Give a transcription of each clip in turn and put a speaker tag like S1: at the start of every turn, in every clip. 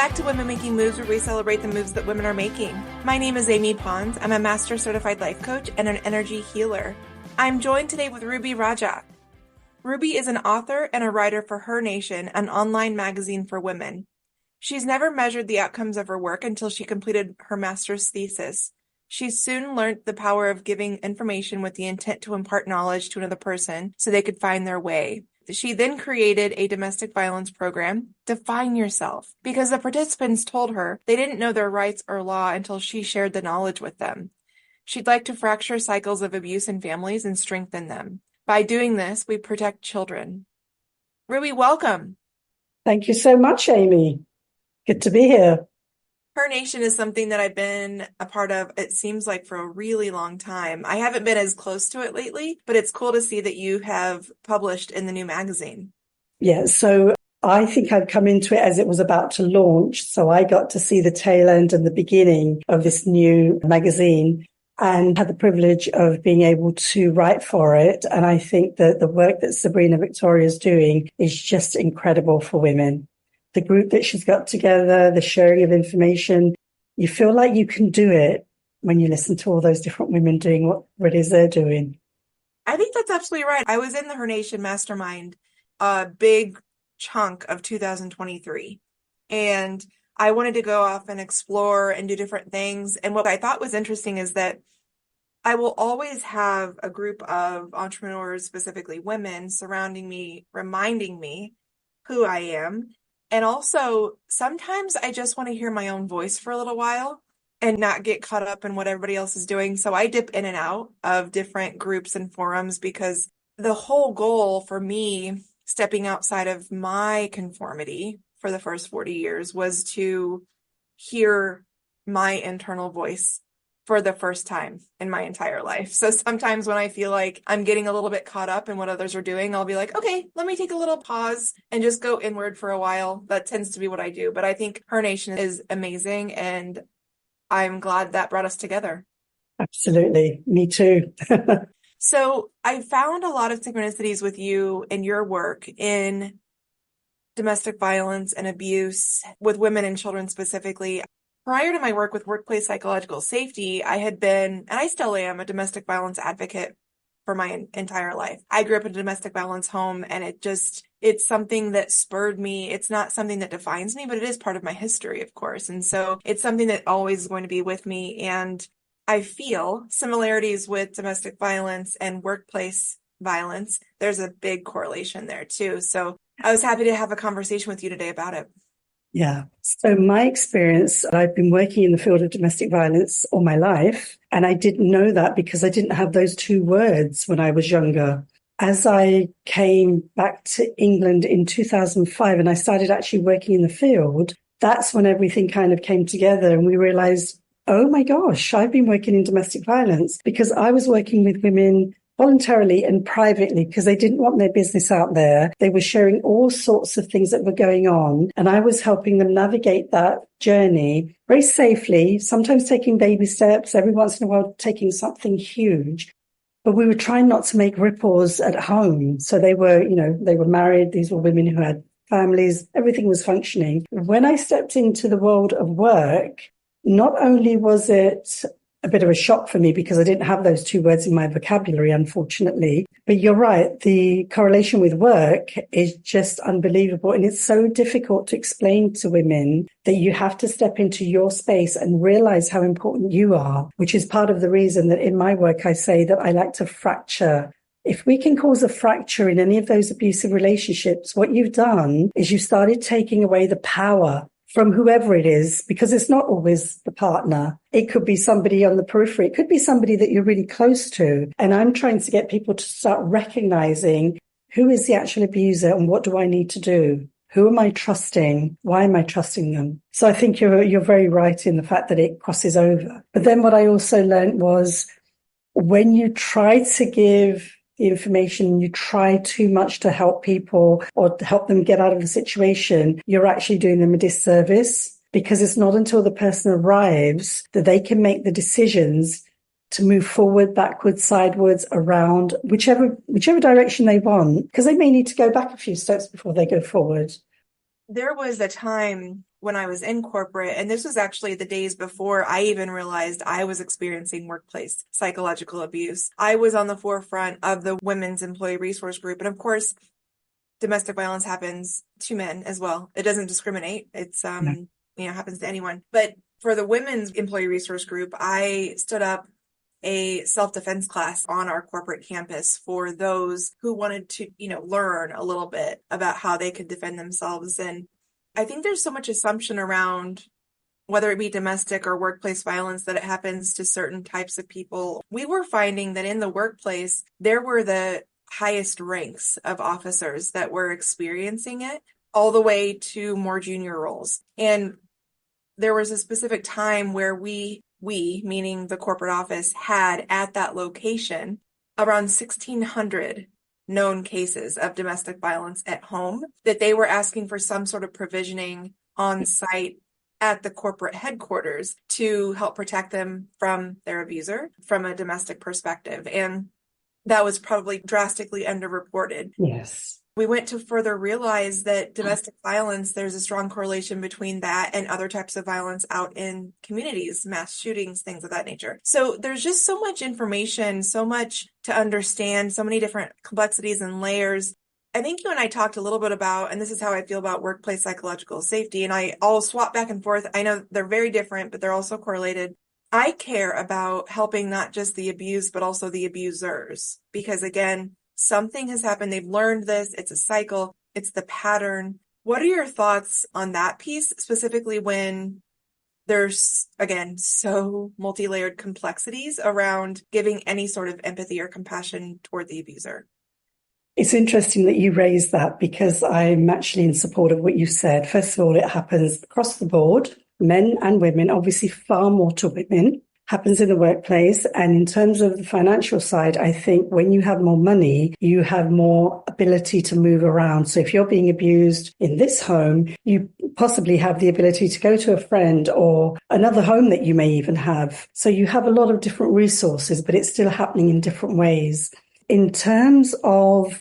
S1: back to Women Making Moves, where we celebrate the moves that women are making. My name is Amy Pons. I'm a Master Certified Life Coach and an energy healer. I'm joined today with Ruby Raja. Ruby is an author and a writer for Her Nation, an online magazine for women. She's never measured the outcomes of her work until she completed her master's thesis. She soon learned the power of giving information with the intent to impart knowledge to another person so they could find their way. She then created a domestic violence program, Define Yourself, because the participants told her they didn't know their rights or law until she shared the knowledge with them. She'd like to fracture cycles of abuse in families and strengthen them. By doing this, we protect children. Ruby, welcome.
S2: Thank you so much, Amy. Good to be here.
S1: Her Nation is something that I've been a part of, it seems like, for a really long time. I haven't been as close to it lately, but it's cool to see that you have published in the new magazine.
S2: Yeah, so I think I've come into it as it was about to launch. So I got to see the tail end and the beginning of this new magazine and had the privilege of being able to write for it. And I think that the work that Sabrina Victoria is doing is just incredible for women. The group that she's got together, the sharing of information, you feel like you can do it when you listen to all those different women doing what it is they're doing.
S1: I think that's absolutely right. I was in the Her Nation Mastermind, a big chunk of 2023, and I wanted to go off and explore and do different things. And what I thought was interesting is that I will always have a group of entrepreneurs, specifically women, surrounding me, reminding me who I am. And also, sometimes I just want to hear my own voice for a little while and not get caught up in what everybody else is doing. So I dip in and out of different groups and forums because the whole goal for me, stepping outside of my conformity for the first 40 years, was to hear my internal voice for the first time in my entire life. So sometimes when I feel like I'm getting a little bit caught up in what others are doing, I'll be like, okay, let me take a little pause and just go inward for a while. That tends to be what I do. But I think Her Nation is amazing, and I'm glad that brought us together.
S2: Absolutely. Me too.
S1: So I found a lot of synchronicities with you and your work in domestic violence and abuse with women and children specifically. Prior to my work with workplace psychological safety, I had been, and I still am, a domestic violence advocate for my entire life. I grew up in a domestic violence home, and it's something that spurred me. It's not something that defines me, but it is part of my history, of course. And so it's something that always is going to be with me. And I feel similarities with domestic violence and workplace violence. There's a big correlation there too. So I was happy to have a conversation with you today about it.
S2: Yeah. So my experience, I've been working in the field of domestic violence all my life, and I didn't know that because I didn't have those two words when I was younger. As I came back to England in 2005 and I started actually working in the field, that's when everything kind of came together and we realized, oh my gosh, I've been working in domestic violence because I was working with women voluntarily and privately because they didn't want their business out there. They were sharing all sorts of things that were going on, and I was helping them navigate that journey very safely, sometimes taking baby steps, every once in a while taking something huge. But we were trying not to make ripples at home. So they were married. These were women who had families. Everything was functioning. When I stepped into the world of work, not only was it a bit of a shock for me because I didn't have those two words in my vocabulary, unfortunately. But you're right, the correlation with work is just unbelievable. And it's so difficult to explain to women that you have to step into your space and realize how important you are, which is part of the reason that in my work, I say that I like to fracture. If we can cause a fracture in any of those abusive relationships, what you've done is you started taking away the power from whoever it is, because it's not always the partner. It could be somebody on the periphery. It could be somebody that you're really close to. And I'm trying to get people to start recognizing who is the actual abuser and what do I need to do? Who am I trusting? Why am I trusting them? So I think you're very right in the fact that it crosses over. But then what I also learned was when you try to give the information, you try too much to help people or to help them get out of the situation, you're actually doing them a disservice, because it's not until the person arrives that they can make the decisions to move forward, backwards, sideways, around, whichever direction they want, because they may need to go back a few steps before they go forward.
S1: There was a time when I was in corporate, and this was actually the days before I even realized I was experiencing workplace psychological abuse. I was on the forefront of the Women's Employee Resource Group. And of course, domestic violence happens to men as well. It doesn't discriminate. It's, happens to anyone. But for the Women's Employee Resource Group, I stood up a self-defense class on our corporate campus for those who wanted to, learn a little bit about how they could defend themselves. And I think there's so much assumption around whether it be domestic or workplace violence that it happens to certain types of people. We were finding that in the workplace, there were the highest ranks of officers that were experiencing it, all the way to more junior roles. And there was a specific time where we, meaning the corporate office, had at that location around 1,600 known cases of domestic violence at home that they were asking for some sort of provisioning on site at the corporate headquarters to help protect them from their abuser from a domestic perspective. And that was probably drastically underreported.
S2: Yes.
S1: We went to further realize that domestic violence, there's a strong correlation between that and other types of violence out in communities, mass shootings, things of that nature. So there's just so much information, so much to understand, so many different complexities and layers. I think you and I talked a little bit about, and this is how I feel about workplace psychological safety, and I'll swap back and forth. I know they're very different, but they're also correlated. I care about helping not just the abused, but also the abusers, because again, something has happened. They've learned this. It's a cycle. It's the pattern. What are your thoughts on that piece, specifically when there's, again, so multi-layered complexities around giving any sort of empathy or compassion toward the abuser?
S2: It's interesting that you raised that because I'm actually in support of what you said. First of all, it happens across the board, men and women, obviously far more to women. Happens in the workplace. And in terms of the financial side, I think when you have more money, you have more ability to move around. So if you're being abused in this home, you possibly have the ability to go to a friend or another home that you may even have. So you have a lot of different resources, but it's still happening in different ways. In terms of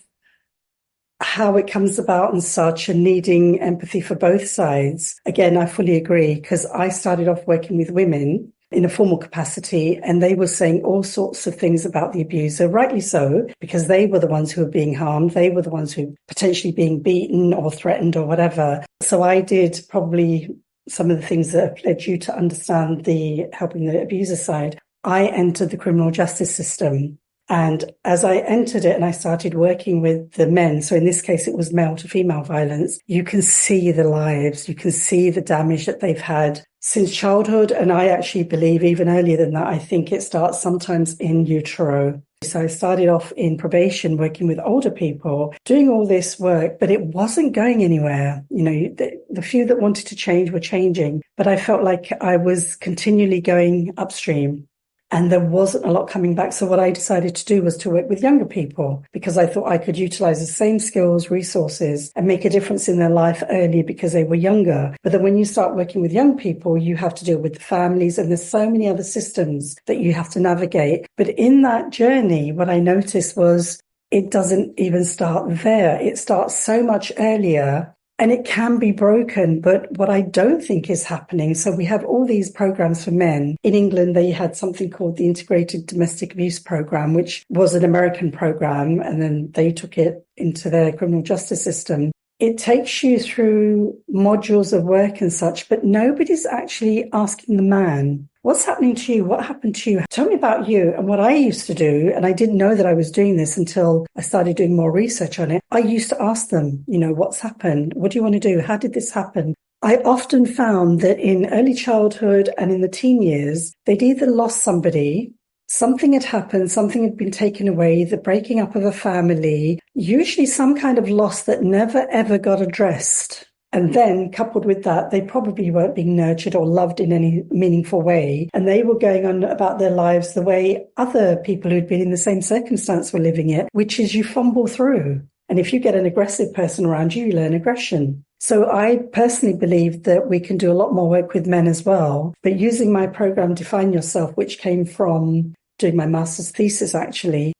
S2: how it comes about and such and needing empathy for both sides, again, I fully agree because I started off working with women in a formal capacity, and they were saying all sorts of things about the abuser, rightly so, because they were the ones who were being harmed. They were the ones who potentially being beaten or threatened or whatever. So I did probably some of the things that have led you to understand the helping the abuser side. I entered the criminal justice system. And as I entered it and I started working with the men, so in this case, it was male to female violence, you can see the lives, you can see the damage that they've had since childhood. And I actually believe even earlier than that, I think it starts sometimes in utero. So I started off in probation working with older people, doing all this work, but it wasn't going anywhere. The few that wanted to change were changing, but I felt like I was continually going upstream. And there wasn't a lot coming back. So what I decided to do was to work with younger people because I thought I could utilize the same skills, resources, and make a difference in their life early because they were younger. But then when you start working with young people, you have to deal with the families and there's so many other systems that you have to navigate. But in that journey, what I noticed was it doesn't even start there. It starts so much earlier. And it can be broken, but what I don't think is happening, so we have all these programs for men. In England, they had something called the Integrated Domestic Abuse Program, which was an American program, and then they took it into their criminal justice system. It takes you through modules of work and such, but nobody's actually asking the man, what's happening to you? What happened to you? Tell me about you. And what I used to do, and I didn't know that I was doing this until I started doing more research on it, I used to ask them, what's happened? What do you want to do? How did this happen? I often found that in early childhood and in the teen years, they'd either lost somebody, something had happened, something had been taken away, the breaking up of a family, usually some kind of loss that never ever got addressed. And then coupled with that, they probably weren't being nurtured or loved in any meaningful way. And they were going on about their lives the way other people who'd been in the same circumstance were living it, which is you fumble through. And if you get an aggressive person around you, you learn aggression. So I personally believe that we can do a lot more work with men as well. But using my program, Define Yourself, which came from doing my master's thesis, actually,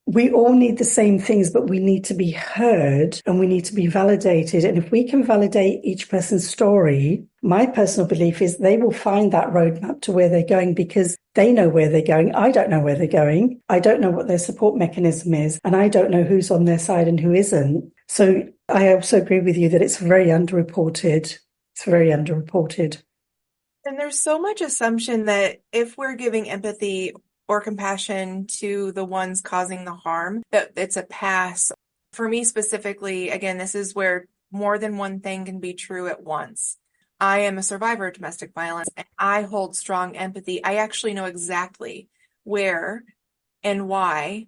S2: we all need the same things, but we need to be heard and we need to be validated. And if we can validate each person's story, my personal belief is they will find that roadmap to where they're going because they know where they're going. I don't know where they're going. I don't know what their support mechanism is, and I don't know who's on their side and who isn't. So I also agree with you that it's very underreported. It's very underreported.
S1: And there's so much assumption that if we're giving empathy or compassion to the ones causing the harm, that it's a pass. For me specifically, again, this is where more than one thing can be true at once. I am a survivor of domestic violence and I hold strong empathy. I actually know exactly where and why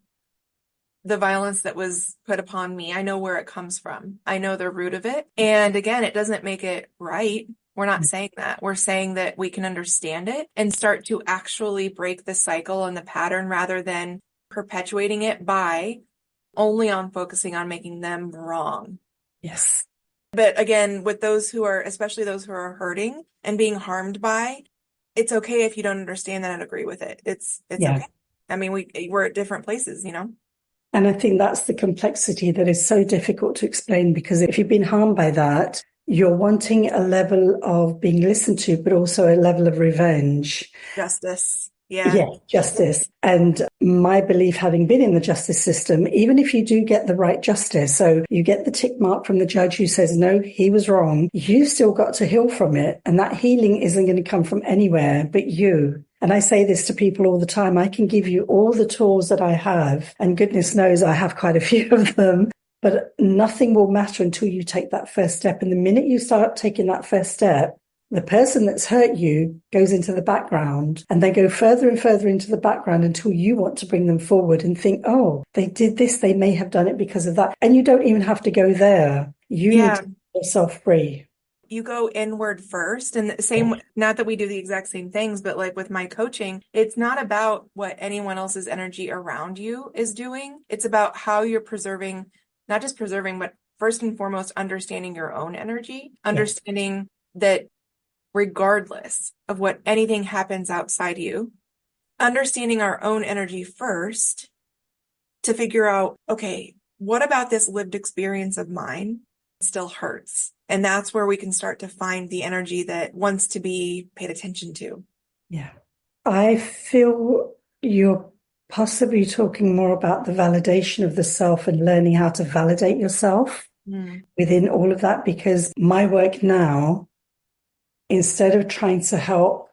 S1: the violence that was put upon me, I know where it comes from. I know the root of it. And again, it doesn't make it right. We're not saying that. We're saying that we can understand it and start to actually break the cycle and the pattern rather than perpetuating it by only on focusing on making them wrong.
S2: Yes.
S1: But again, with those who are, especially those who are hurting and being harmed by, it's okay if you don't understand that and agree with it. It's
S2: Yeah.
S1: okay. I mean, we're at different places,
S2: And I think that's the complexity that is so difficult to explain because if you've been harmed by that, you're wanting a level of being listened to, but also a level of revenge.
S1: Justice. Yeah.
S2: Yeah, justice. And my belief, having been in the justice system, even if you do get the right justice, so you get the tick mark from the judge who says, no, he was wrong, you've still got to heal from it. And that healing isn't going to come from anywhere but you. And I say this to people all the time. I can give you all the tools that I have, and goodness knows I have quite a few of them, but nothing will matter until you take that first step. And the minute you start taking that first step, the person that's hurt you goes into the background and they go further and further into the background until you want to bring them forward and think, oh, they did this. They may have done it because of that. And you don't even have to go there. You need to get yourself free.
S1: You go inward first. And the same, not that we do the exact same things, but like with my coaching, it's not about what anyone else's energy around you is doing. It's about how you're preserving, not just preserving, but first and foremost, understanding your own energy, understanding that regardless of what anything happens outside you, understanding our own energy first to figure out, okay, what about this lived experience of mine still hurts? And that's where we can start to find the energy that wants to be paid attention to.
S2: Yeah. I feel you're possibly talking more about the validation of the self and learning how to validate yourself within all of that, because my work now, instead of trying to help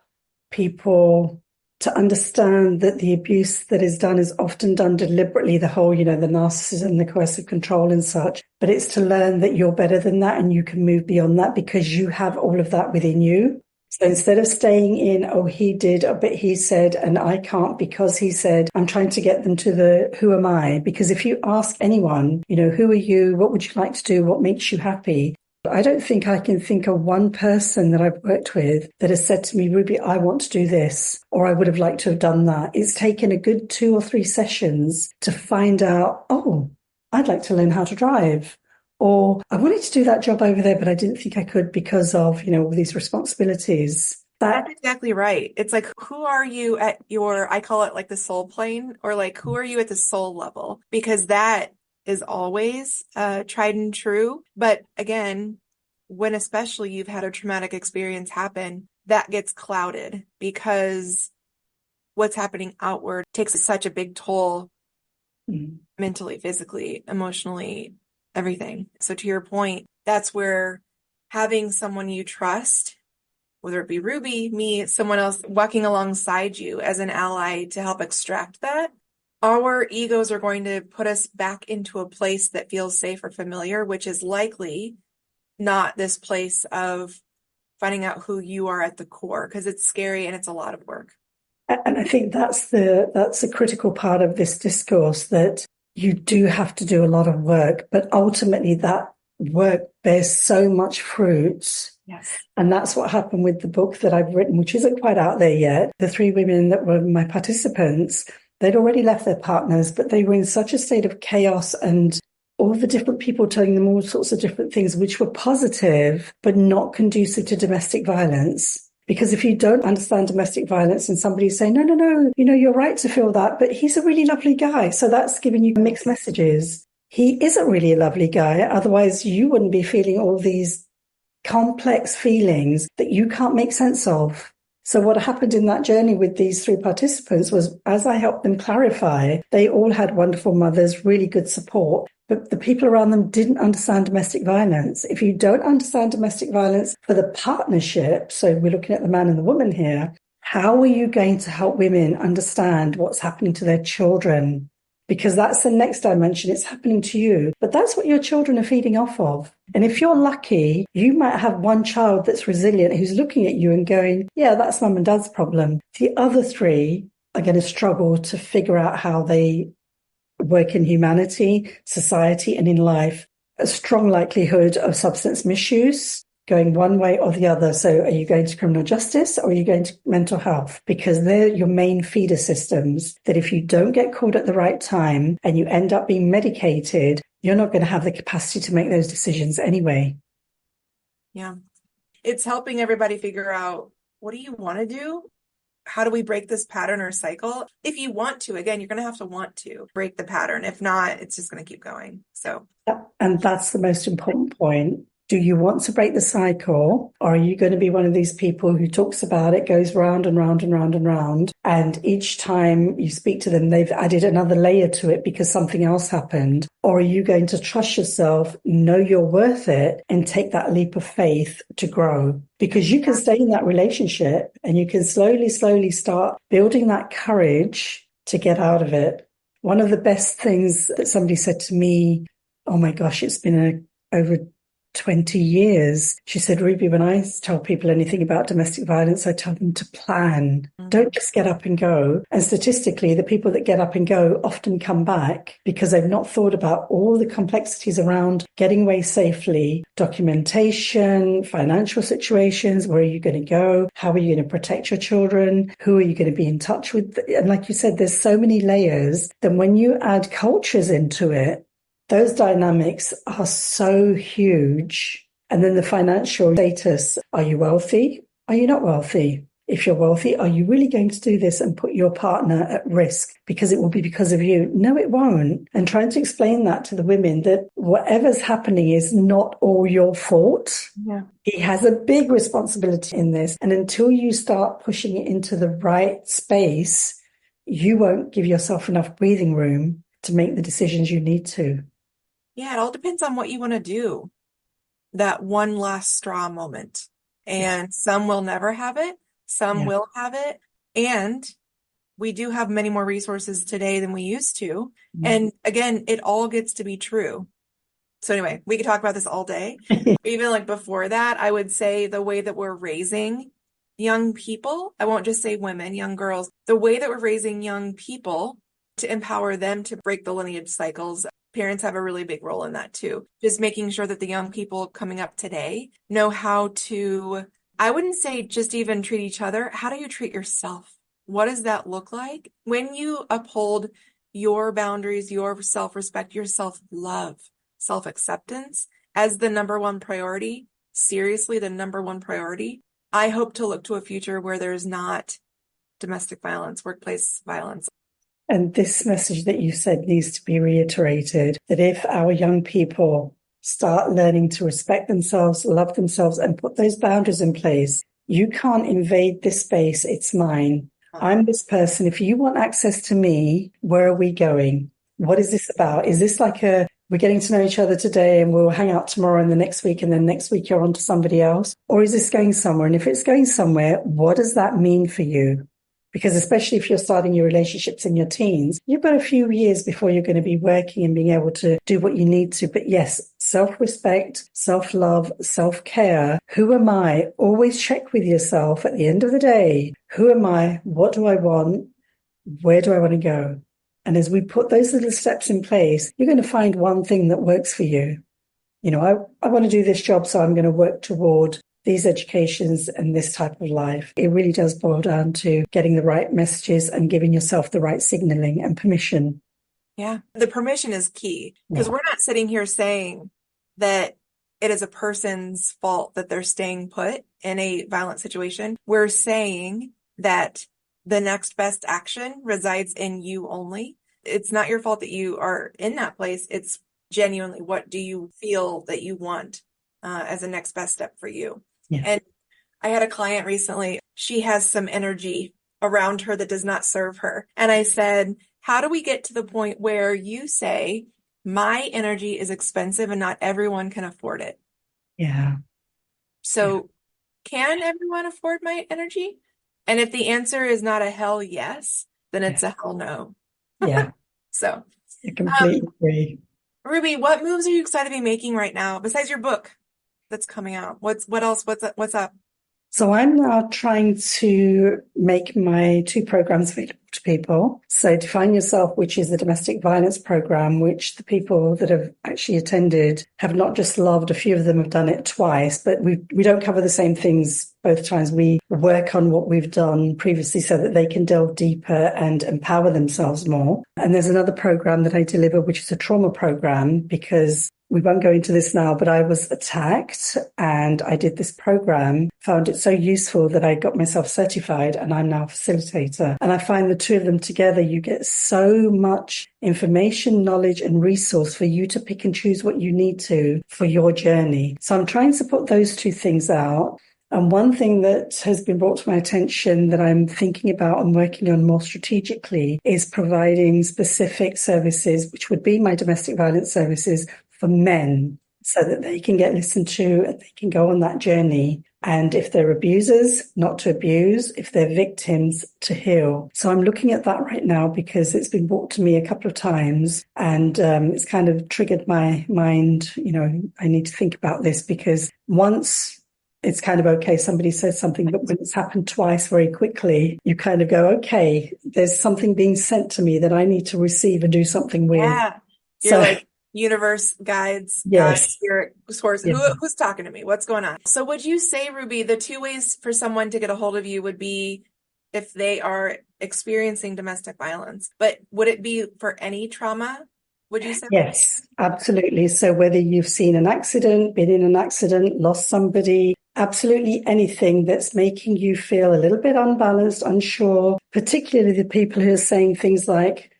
S2: people to understand that the abuse that is done is often done deliberately, the whole, the narcissism, the coercive control and such, but it's to learn that you're better than that and you can move beyond that because you have all of that within you. So instead of staying in, oh, he did, but he said, and I can't because he said, I'm trying to get them to the who am I? Because if you ask anyone, who are you? What would you like to do? What makes you happy? I don't think I can think of one person that I've worked with that has said to me, Ruby, I want to do this, or I would have liked to have done that. It's taken a good 2 or 3 sessions to find out, oh, I'd like to learn how to drive. Or I wanted to do that job over there, but I didn't think I could because of, all these responsibilities.
S1: That's exactly right. It's like, who are you at I call it like the soul plane, or like, who are you at the soul level? Because that is always tried and true. But again, when especially you've had a traumatic experience happen, that gets clouded because what's happening outward takes such a big toll mentally, physically, emotionally, everything. So to your point, that's where having someone you trust, whether it be Ruby, me, someone else walking alongside you as an ally to help extract that, our egos are going to put us back into a place that feels safe or familiar, which is likely not this place of finding out who you are at the core, because it's scary and it's a lot of work.
S2: And I think that's a critical part of this discourse, that you do have to do a lot of work, but ultimately that work bears so much fruit.
S1: Yes.
S2: And that's what happened with the book that I've written, which isn't quite out there yet. The 3 women that were my participants, they'd already left their partners, but they were in such a state of chaos and all the different people telling them all sorts of different things, which were positive, but not conducive to domestic violence. Because if you don't understand domestic violence and somebody's saying, no, no, no, you're right to feel that, but he's a really lovely guy. So that's giving you mixed messages. He isn't really a lovely guy. Otherwise, you wouldn't be feeling all these complex feelings that you can't make sense of. So what happened in that journey with these three participants was, as I helped them clarify, they all had wonderful mothers, really good support, but the people around them didn't understand domestic violence. If you don't understand domestic violence for the partnership, so we're looking at the man and the woman here, how are you going to help women understand what's happening to their children? Because that's the next dimension. It's happening to you, but that's what your children are feeding off of. And if you're lucky, you might have one child that's resilient who's looking at you and going, yeah, that's mum and dad's problem. The other three are going to struggle to figure out how they work in humanity, society, and in life. A strong likelihood of substance misuse going one way or the other. So are you going to criminal justice or are you going to mental health? Because they're your main feeder systems that if you don't get called at the right time and you end up being medicated, you're not going to have the capacity to make those decisions anyway.
S1: Yeah. It's helping everybody figure out, what do you want to do? How do we break this pattern or cycle? If you want to, again, you're going to have to want to break the pattern. If not, it's just going to keep going. So,
S2: and that's the most important point. Do you want to break the cycle, or are you going to be one of these people who talks about it, goes round and round and round and round, and each time you speak to them, they've added another layer to it because something else happened? Or are you going to trust yourself, know you're worth it, and take that leap of faith to grow? Because you can stay in that relationship and you can slowly, slowly start building that courage to get out of it. One of the best things that somebody said to me, oh my gosh, it's been over 20 years. She said, Ruby, when I tell people anything about domestic violence, I tell them to plan. Don't just get up and go. And statistically, the people that get up and go often come back because they've not thought about all the complexities around getting away safely, documentation, financial situations. Where are you going to go? How are you going to protect your children? Who are you going to be in touch with? And like you said, there's so many layers. Then when you add cultures into it, those dynamics are so huge. And then the financial status. Are you wealthy? Are you not wealthy? If you're wealthy, are you really going to do this and put your partner at risk because it will be because of you? No, it won't. And trying to explain that to the women that whatever's happening is not all your fault.
S1: yeah.
S2: He has a big responsibility in this. And until you start pushing it into the right space, you won't give yourself enough breathing room to make the decisions you need to.
S1: Yeah, it all depends on what you want to do. That one last straw moment. And some will never have it. Some will have it. And we do have many more resources today than we used to. And again, it all gets to be true. So anyway, we could talk about this all day. Even like before that, I would say the way that we're raising young people, I won't just say women, young girls, the way that we're raising young people to empower them to break the lineage cycles. Parents have a really big role in that too. Just making sure that the young people coming up today know how to, I wouldn't say just even treat each other. How do you treat yourself? What does that look like? When you uphold your boundaries, your self-respect, your self-love, self-acceptance as the number one priority, seriously, the number one priority, I hope to look to a future where there's not domestic violence, workplace violence.
S2: And this message that you said needs to be reiterated, that if our young people start learning to respect themselves, love themselves, and put those boundaries in place, you can't invade this space. It's mine. I'm this person. If you want access to me, where are we going? What is this about? Is this like we're getting to know each other today and we'll hang out tomorrow and the next week and then next week you're on to somebody else? Or is this going somewhere? And if it's going somewhere, what does that mean for you? Because especially if you're starting your relationships in your teens, you've got a few years before you're going to be working and being able to do what you need to. But yes, self-respect, self-love, self-care. Who am I? Always check with yourself at the end of the day. Who am I? What do I want? Where do I want to go? And as we put those little steps in place, you're going to find one thing that works for you. I want to do this job, so I'm going to work toward these educations and this type of life. It really does boil down to getting the right messages and giving yourself the right signaling and permission.
S1: Yeah, the permission is key because we're not sitting here saying that it is a person's fault that they're staying put in a violent situation. We're saying that the next best action resides in you only. It's not your fault that you are in that place. It's genuinely, what do you feel that you want as a next best step for you?
S2: Yeah.
S1: And I had a client recently. She has some energy around her that does not serve her. And I said, how do we get to the point where you say, my energy is expensive and not everyone can afford it?
S2: Yeah. Yeah.
S1: So can everyone afford my energy? And if the answer is not a hell yes, then
S2: Yeah.
S1: it's a hell no.
S2: Yeah.
S1: So,
S2: I completely agree.
S1: Ruby, what moves are you excited to be making right now besides your book that's coming out? What else? What's up?
S2: So I'm now trying to make my two programs available to people. So Define Yourself, which is the domestic violence program, which the people that have actually attended have not just loved. A few of them have done it twice, but we don't cover the same things both times. We work on what we've done previously so that they can delve deeper and empower themselves more. And there's another program that I deliver, which is a trauma program, because we won't go into this now, but I was attacked and I did this program, found it so useful that I got myself certified and I'm now a facilitator. And I find the two of them together, you get so much information, knowledge and resource for you to pick and choose what you need to for your journey. So I'm trying to put those two things out. And one thing that has been brought to my attention that I'm thinking about and working on more strategically is providing specific services, which would be my domestic violence services for men, so that they can get listened to and they can go on that journey. And if they're abusers, not to abuse. If they're victims, to heal. So I'm looking at that right now because it's been brought to me a couple of times and it's kind of triggered my mind. I need to think about this because once it's kind of okay, somebody says something, but when it's happened twice very quickly, you kind of go, okay, there's something being sent to me that I need to receive and do something with.
S1: Yeah. You're
S2: So,
S1: like universe, guides, God,
S2: yes.
S1: spirit, source.
S2: Yeah.
S1: Who's talking to me? What's going on? So would you say, Ruby, the two ways for someone to get a hold of you would be if they are experiencing domestic violence, but would it be for any trauma? Would you say?
S2: Yes, absolutely. So whether you've seen an accident, been in an accident, lost somebody, absolutely anything that's making you feel a little bit unbalanced, unsure, particularly the people who are saying things like,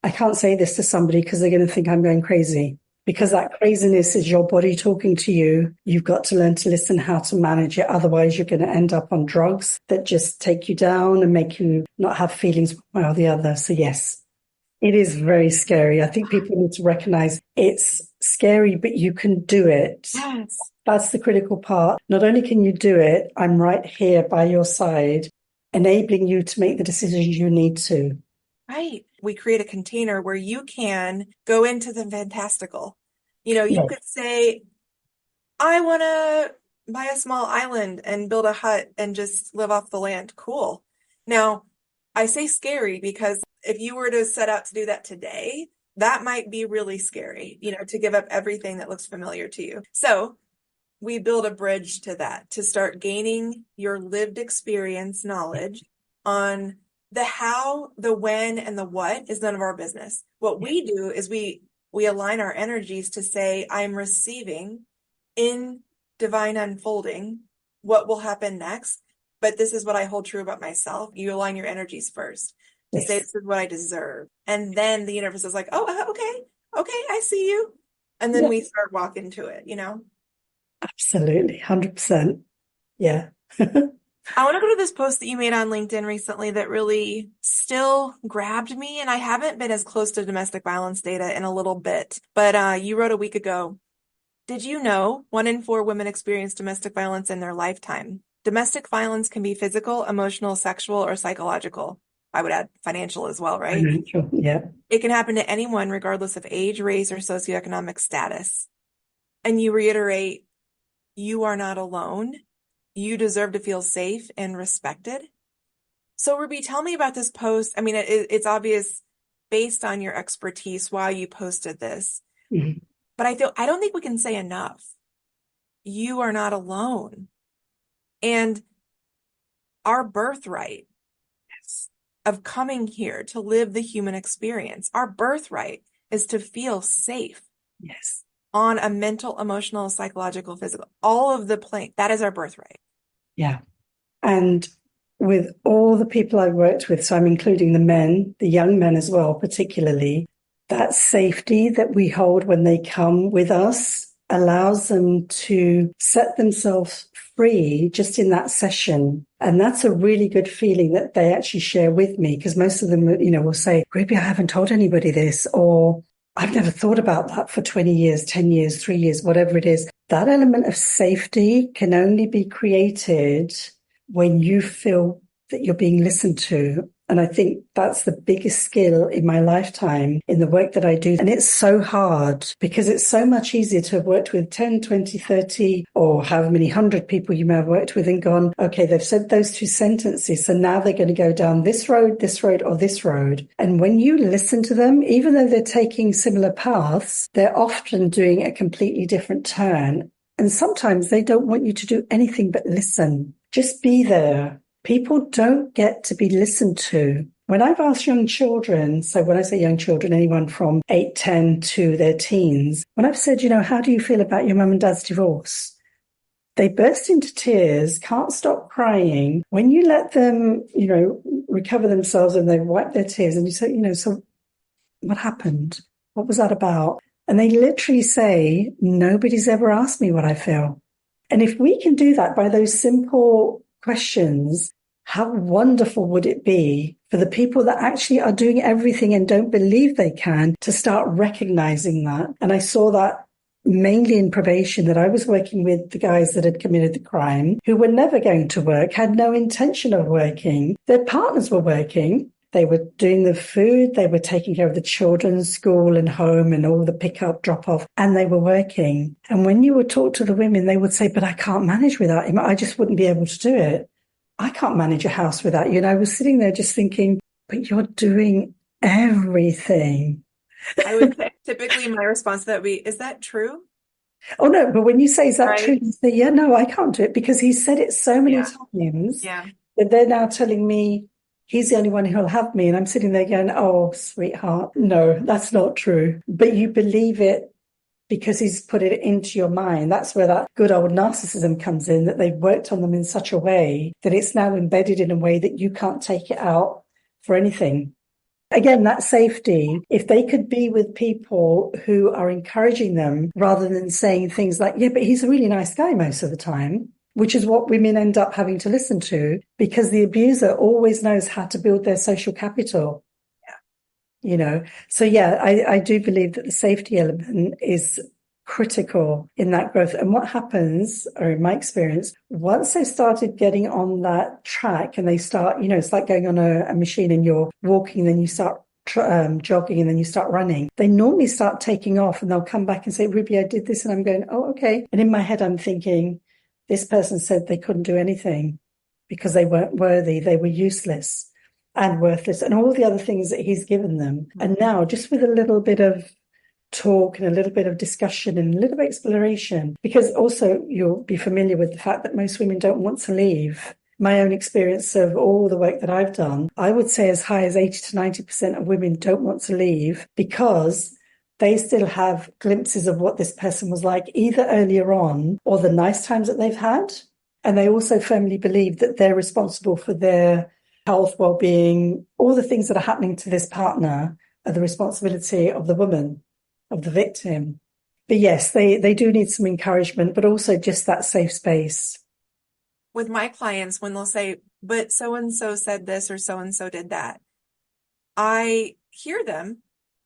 S2: I can't say this to somebody because they're going to think I'm going crazy. Because that craziness is your body talking to you. You've got to learn to listen how to manage it. Otherwise, you're going to end up on drugs that just take you down and make you not have feelings one way or the other. So yes, it is very scary. I think people need to recognize it's scary, but you can do it.
S1: Yes.
S2: That's the critical part. Not only can you do it, I'm right here by your side, enabling you to make the decisions you need to.
S1: Right. We create a container where you can go into the fantastical. You
S2: Yes.
S1: could say, I want to buy a small island and build a hut and just live off the land. Cool. Now, I say scary because if you were to set out to do that today, that might be really scary, to give up everything that looks familiar to you. So we build a bridge to that, to start gaining your lived experience knowledge on the how, the when, and the what is none of our business. What we do is we align our energies to say, I'm receiving in divine unfolding what will happen next. But this is what I hold true about myself. You align your energies first to say,
S2: Yes.
S1: this is what I deserve. And then the universe is like, oh, okay, I see you. And then
S2: Yeah.
S1: we start walking to it,
S2: Absolutely. 100%. Yeah.
S1: I want to go to this post that you made on LinkedIn recently that really still grabbed me. And I haven't been as close to domestic violence data in a little bit, but you wrote a week ago. Did you know 1 in 4 women experience domestic violence in their lifetime? Domestic violence can be physical, emotional, sexual, or psychological. I would add financial as well, right?
S2: Financial. Yeah.
S1: It can happen to anyone, regardless of age, race, or socioeconomic status. And you reiterate, you are not alone. You deserve to feel safe and respected. So, Ruby, tell me about this post. I mean, it's obvious based on your expertise why you posted this,
S2: Mhm.
S1: but I don't think we can say enough. You are not alone. And our birthright of coming here to live the human experience, our birthright is to feel safe.
S2: Yes.
S1: on a mental, emotional, psychological, physical, all of the plane. That is our birthright.
S2: Yeah. And with all the people I've worked with, so I'm including the men, the young men as well, particularly, that safety that we hold when they come with us allows them to set themselves free just in that session. And that's a really good feeling that they actually share with me, because most of them, will say, Ruby, I haven't told anybody this, or I've never thought about that for 20 years, 10 years, 3 years, whatever it is. That element of safety can only be created when you feel that you're being listened to. And I think that's the biggest skill in my lifetime in the work that I do. And it's so hard because it's so much easier to have worked with 10, 20, 30, or however many hundred people you may have worked with and gone, okay, they've said those two sentences. So now they're going to go down this road, or this road. And when you listen to them, even though they're taking similar paths, they're often doing a completely different turn. And sometimes they don't want you to do anything but listen. Just be there. People don't get to be listened to. When I've asked young children, so when I say young children, anyone from 8, 10 to their teens, when I've said, how do you feel about your mum and dad's divorce? They burst into tears, can't stop crying. When you let them, recover themselves and they wipe their tears and you say, so what happened? What was that about? And they literally say, nobody's ever asked me what I feel. And if we can do that by those simple questions, how wonderful would it be for the people that actually are doing everything and don't believe they can to start recognizing that? And I saw that mainly in probation, that I was working with the guys that had committed the crime, who were never going to work, had no intention of working. Their partners were working. They were doing the food, they were taking care of the children's school and home and all the pick up, drop off, and they were working. And when you would talk to the women, they would say, but I can't manage without him. I just wouldn't be able to do it. I can't manage a house without you. And I was sitting there just thinking, but you're doing everything.
S1: I would say, typically my response to that would be, is that true?
S2: Oh, no, but when you say, is that true?
S1: Right?
S2: You say, yeah, no, I can't do it, because he said it so many
S1: Yeah.
S2: times
S1: Yeah.
S2: that they're now telling me he's the only one who'll have me. And I'm sitting there going, oh, sweetheart, no, that's not true. But you believe it because he's put it into your mind. That's where that good old narcissism comes in, that they've worked on them in such a way that it's now embedded in a way that you can't take it out for anything. Again, that safety, if they could be with people who are encouraging them rather than saying things like, yeah, but he's a really nice guy most of the time, which is what women end up having to listen to, because the abuser always knows how to build their social capital. So yeah, I do believe that the safety element is critical in that growth. And what happens, or in my experience, once they started getting on that track and they start, it's like going on a machine and you're walking, then you start jogging, and then you start running. They normally start taking off and they'll come back and say, Ruby, I did this. And I'm going, oh, okay. And in my head, I'm thinking, this person said they couldn't do anything because they weren't worthy. They were useless and worthless, and all the other things that he's given them. And now, just with a little bit of talk and a little bit of discussion and a little bit of exploration, because also you'll be familiar with the fact that most women don't want to leave. My own experience of all the work that I've done, I would say as high as 80 to 90% of women don't want to leave because they still have glimpses of what this person was like, either earlier on or the nice times that they've had. And they also firmly believe that they're responsible for their health, well-being, all the things that are happening to this partner are the responsibility of the woman, of the victim. But yes, they do need some encouragement, but also just that safe space.
S1: With my clients, when they'll say, but so-and-so said this or so-and-so did that, I hear them.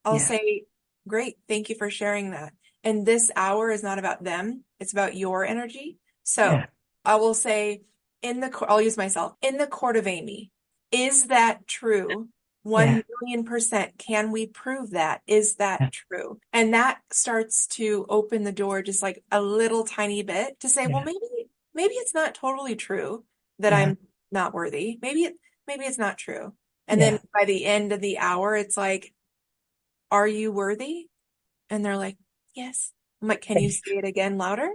S1: I'll say, great, thank you for sharing that. And this hour is not about them. It's about your energy. So I will say, I'll use myself, in the court of Amy, is that true? 1,000,000%. Can we prove that? Is that true? And that starts to open the door just like a little tiny bit to say, well, maybe it's not totally true that I'm not worthy. Maybe it's not true. And then by the end of the hour, it's like, are you worthy? And they're like, yes. I'm like, can you say it again louder?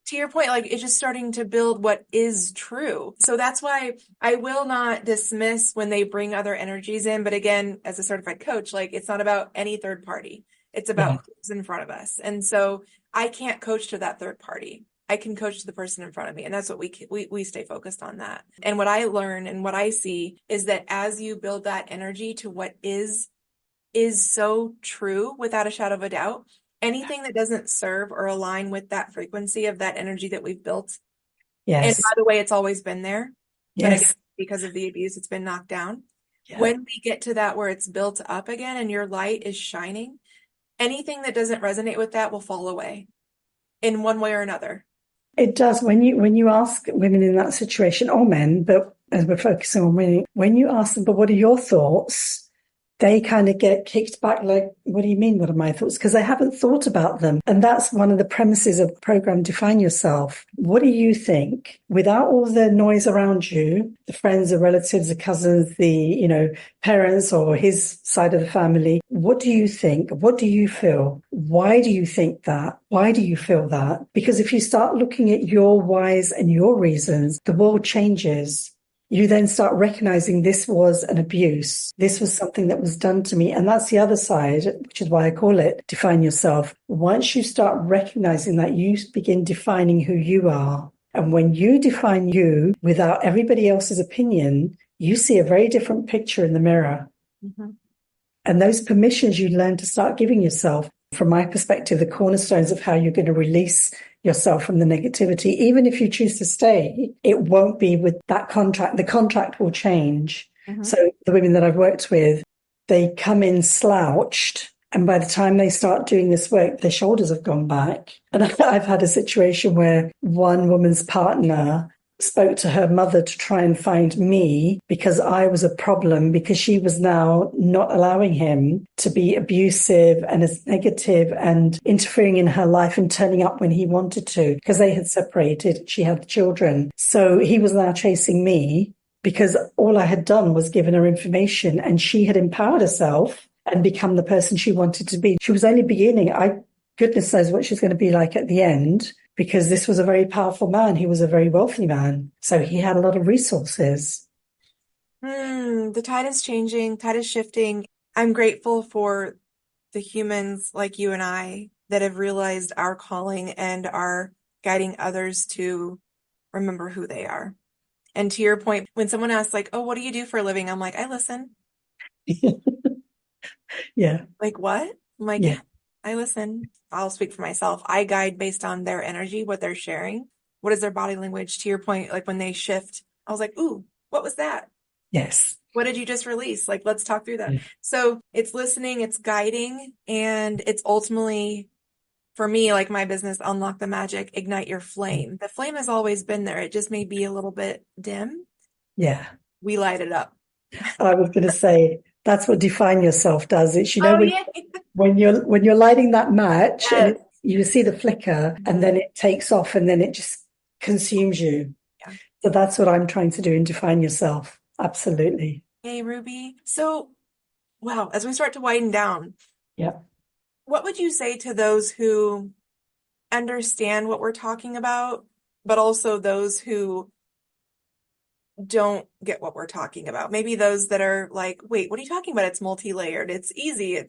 S1: To your point, like, it's just starting to build what is true. So that's why I will not dismiss when they bring other energies in. But again, as a certified coach, like, it's not about any third party. It's
S2: Yeah.
S1: about who's in front of us. And so I can't coach to that third party. I can coach to the person in front of me. And that's what we stay focused on that. And what I learn and what I see is that as you build that energy to what is so true without a shadow of a doubt, anything that doesn't serve or align with that frequency of that energy that we've built. And by
S2: Yes.
S1: the way, it's always been there, but again,
S2: Yes.
S1: because of the abuse, it's been knocked down.
S2: Yeah.
S1: When we get to that where it's built up again and your light is shining, anything that doesn't resonate with that will fall away in one way or another.
S2: It does. When you ask women in that situation, or men, but as we're focusing on women, when you ask them, but what are your thoughts? They kind of get kicked back like, what do you mean, what are my thoughts? Because they haven't thought about them. And that's one of the premises of the program, Define Yourself. What do you think? Without all the noise around you, the friends, the relatives, the cousins, the, parents or his side of the family, what do you think? What do you feel? Why do you think that? Why do you feel that? Because if you start looking at your whys and your reasons, the world changes. You then start recognizing this was an abuse. This was something that was done to me. And that's the other side, which is why I call it Define Yourself. Once you start recognizing that, you begin defining who you are. And when you define you without everybody else's opinion, you see a very different picture in the mirror.
S1: Mm-hmm.
S2: And those permissions you learn to start giving yourself, from my perspective, the cornerstones of how you're going to release yourself from the negativity. Even if you choose to stay, it won't be with that contract. The contract will change.
S1: Mm-hmm.
S2: So the women that I've worked with, they come in slouched. And by the time they start doing this work, their shoulders have gone back. And I've had a situation where one woman's partner spoke to her mother to try and find me because I was a problem, because she was now not allowing him to be abusive and as negative and interfering in her life and turning up when he wanted to, because they had separated. She had children. So he was now chasing me because all I had done was given her information, and she had empowered herself and become the person she wanted to be. She was only beginning. Goodness knows what she's going to be like at the end, because this was a very powerful man. He was a very wealthy man. So he had a lot of resources.
S1: The tide is changing, tide is shifting. I'm grateful for the humans like you and I that have realized our calling and are guiding others to remember who they are. And to your point, when someone asks like, oh, what do you do for a living? I'm like, I listen.
S2: Yeah.
S1: Like, what? I'm like,
S2: Yeah.
S1: yeah, I listen. I'll speak for myself. I guide based on their energy, what they're sharing. What is their body language? To your point, like when they shift, I was like, ooh, what was that?
S2: Yes.
S1: What did you just release? Like, let's talk through that.
S2: Yeah.
S1: So it's listening, it's guiding, and it's ultimately, for me, like my business, Unlock the Magic, Ignite Your Flame. The flame has always been there. It just may be a little bit dim.
S2: Yeah.
S1: We light it up.
S2: I was going to say, that's what Define Yourself does. It's,
S1: Oh, yeah.
S2: when you're lighting that match
S1: Yes.
S2: and you see the flicker and then it takes off and then it just consumes you.
S1: Yeah.
S2: So that's what I'm trying to do in Define Yourself. Absolutely.
S1: Hey, Ruby. So, wow, as we start to widen down,
S2: Yeah.
S1: what would you say to those who understand what we're talking about, but also those who don't get what we're talking about? Maybe those that are like, wait, what are you talking about? It's multi-layered. It's easy.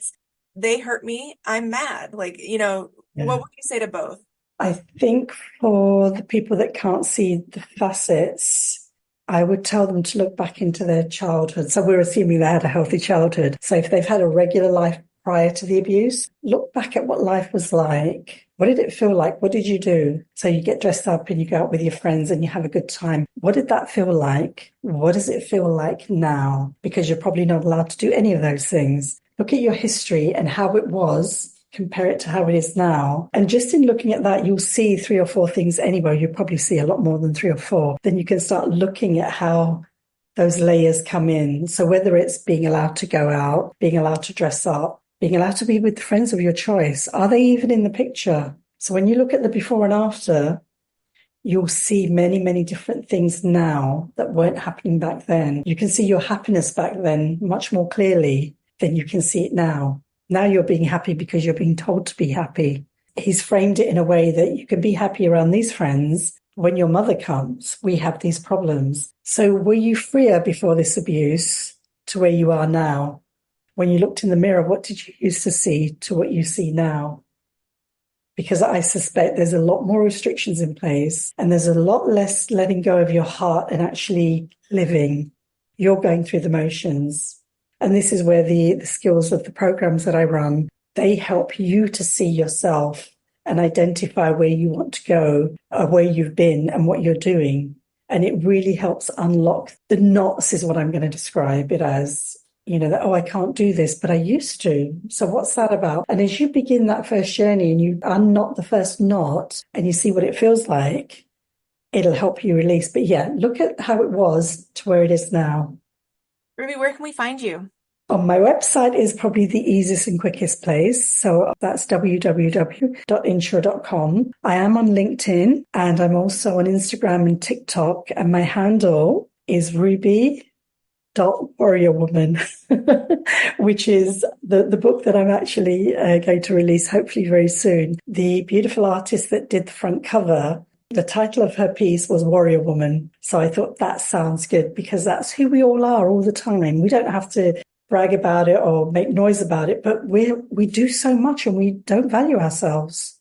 S1: They hurt me. I'm mad. Like, what
S2: Yeah.
S1: would you say to both?
S2: I think for the people that can't see the facets, I would tell them to look back into their childhood. So we're assuming they had a healthy childhood. So if they've had a regular life prior to the abuse, look back at what life was like. What did it feel like? What did you do? So you get dressed up and you go out with your friends and you have a good time. What did that feel like? What does it feel like now? Because you're probably not allowed to do any of those things. Look at your history and how it was. Compare it to how it is now. And just in looking at that, you'll see 3 or 4 things anyway. You'll probably see a lot more than 3 or 4. Then you can start looking at how those layers come in. So whether it's being allowed to go out, being allowed to dress up, being allowed to be with friends of your choice, are they even in the picture? So when you look at the before and after, you'll see many, many different things now that weren't happening back then. You can see your happiness back then much more clearly than you can see it now. Now you're being happy because you're being told to be happy. He's framed it in a way that you can be happy around these friends. When your mother comes, we have these problems. So were you freer before this abuse to where you are now? When you looked in the mirror, what did you used to see to what you see now? Because I suspect there's a lot more restrictions in place and there's a lot less letting go of your heart and actually living. You're going through the motions. And this is where the skills of the programs that I run, they help you to see yourself and identify where you want to go, or where you've been and what you're doing. And it really helps unlock the knots, is what I'm going to describe it as. That, oh, I can't do this, but I used to. So what's that about? And as you begin that first journey and you unknot the first knot and you see what it feels like, it'll help you release. But yeah, look at how it was to where it is now.
S1: Ruby, where can we find you?
S2: On my website is probably the easiest and quickest place. So that's www.insure.com. I am on LinkedIn and I'm also on Instagram and TikTok. And my handle is Ruby.Warrior Woman, which is the book that I'm actually going to release hopefully very soon. The beautiful artist that did the front cover, the title of her piece was Warrior Woman. So I thought that sounds good because that's who we all are all the time. We don't have to brag about it or make noise about it, but we do so much and we don't value ourselves.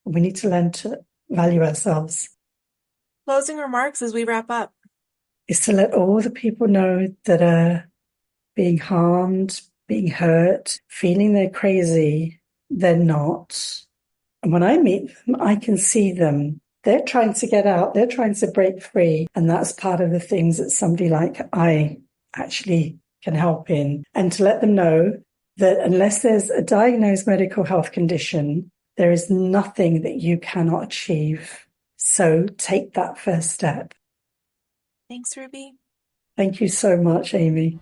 S2: We need to learn to value ourselves.
S1: Closing remarks as we wrap up.
S2: Is to let all the people know that are being harmed, being hurt, feeling they're crazy, they're not. And when I meet them, I can see them. They're trying to get out. They're trying to break free. And that's part of the things that somebody like I actually can help in. And to let them know that unless there's a diagnosed medical health condition, there is nothing that you cannot achieve. So take that first step.
S1: Thanks, Ruby.
S2: Thank you so much, Amy.